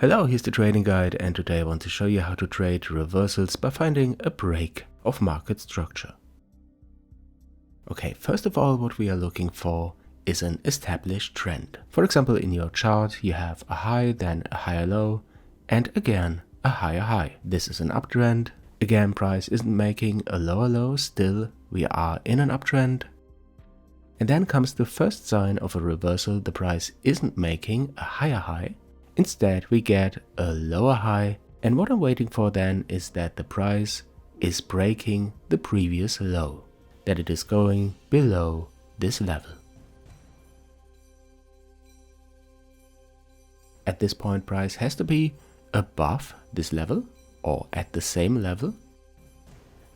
Hello, here's the trading guide, and today I want to show you how to trade reversals by finding a break of market structure. Okay, first of all, what we are looking for is an established trend. For example, in your chart you have a high, then a higher low, and again a higher high. This is an uptrend. Again, price isn't making a lower low, still we are in an uptrend. And then comes the first sign of a reversal. The price isn't making a higher high. Instead, we get a lower high, and what I'm waiting for then is that the price is breaking the previous low, that it is going below this level. At this point, price has to be above this level or at the same level.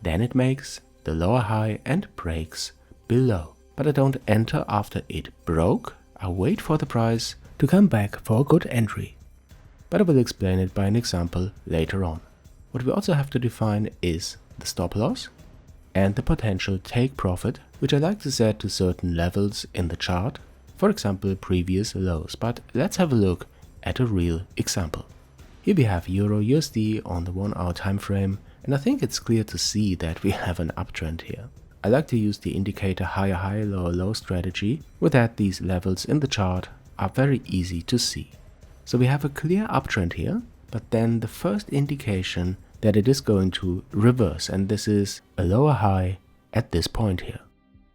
Then it makes the lower high and breaks below. But I don't enter after it broke. I wait for the price to come back for a good entry, but I will explain it by an example later on. What we also have to define is the stop loss and the potential take profit, which I like to set to certain levels in the chart, for example previous lows. But let's have a look at a real example. Here we have Euro USD on the 1 hour time frame, and I think it's clear to see that we have an uptrend here. I like to use the indicator higher high lower low strategy, with that these levels in the chart are very easy to see. So we have a clear uptrend here, but then the first indication that it is going to reverse, and this is a lower high at this point here.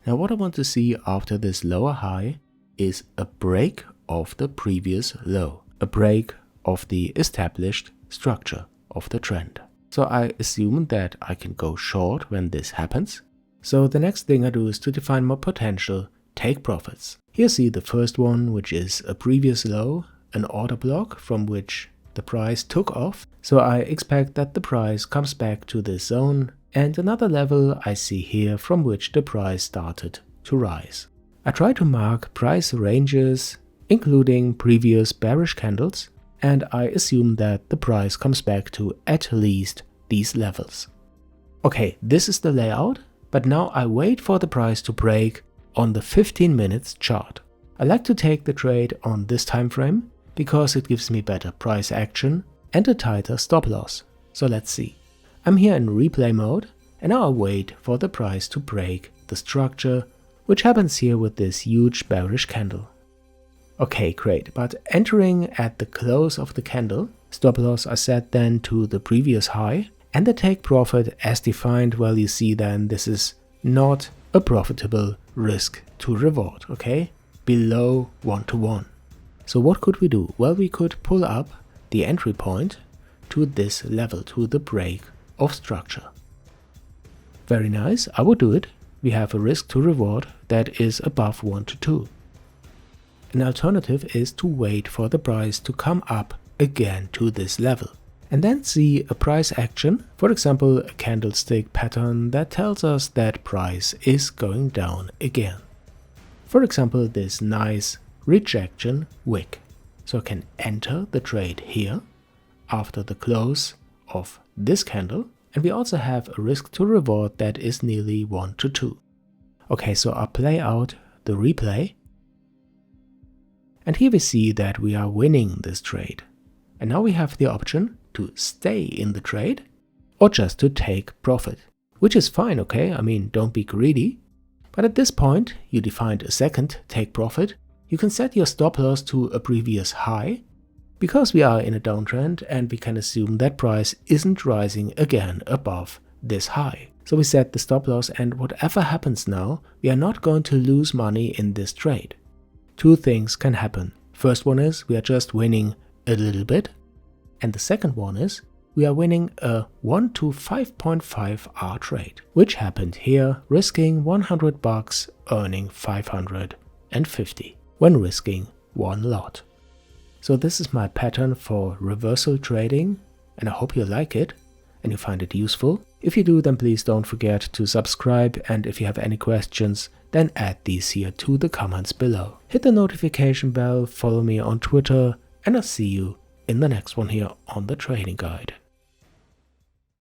Now what I want to see after this lower high is a break of the previous low, a break of the established structure of the trend. So I assume that I can go short when this happens. So the next thing I do is to define my potential take profits. Here see the first one, which is a previous low, an order block from which the price took off. So I expect that the price comes back to this zone, and another level I see here from which the price started to rise. I try to mark price ranges including previous bearish candles, and I assume that the price comes back to at least these levels. Okay, this is the layout, but now I wait for the price to break on the 15 minutes chart. I like to take the trade on this time frame because it gives me better price action and a tighter stop loss. So let's see. I'm here in replay mode, and now I wait for the price to break the structure, which happens here with this huge bearish candle. Okay, great, but entering at the close of the candle, stop loss I set then to the previous high, and the take profit as defined, well, you see then this is not a profitable risk to reward, okay? Below 1-to-1. So what could we do? Well, we could pull up the entry point to this level, to the break of structure. Very nice, I would do it. We have a risk to reward that is above 1-to-2. An alternative is to wait for the price to come up again to this level, and then see a price action, for example a candlestick pattern that tells us that price is going down again. For example this nice rejection wick. So I can enter the trade here after the close of this candle, and we also have a risk to reward that is nearly 1-to-2. Okay, so I'll play out the replay, and here we see that we are winning this trade. And now we have the option to stay in the trade or just to take profit, which is fine, okay? I mean, don't be greedy. But at this point, you defined a second take profit. You can set your stop loss to a previous high, because we are in a downtrend and we can assume that price isn't rising again above this high. So we set the stop loss, and whatever happens now, we are not going to lose money in this trade. Two things can happen. First one is we are just winning a little bit, and the second one is we are winning a 1 to 5.5 R trade, which happened here, risking $100, earning 550 when risking one lot. So this is my pattern for reversal trading, and I hope you like it and you find it useful. If you do, then please don't forget to subscribe, and if you have any questions, then add these here to the comments below. Hit the notification bell, follow me on Twitter, and I'll see you in the next one here on the Trading Guide.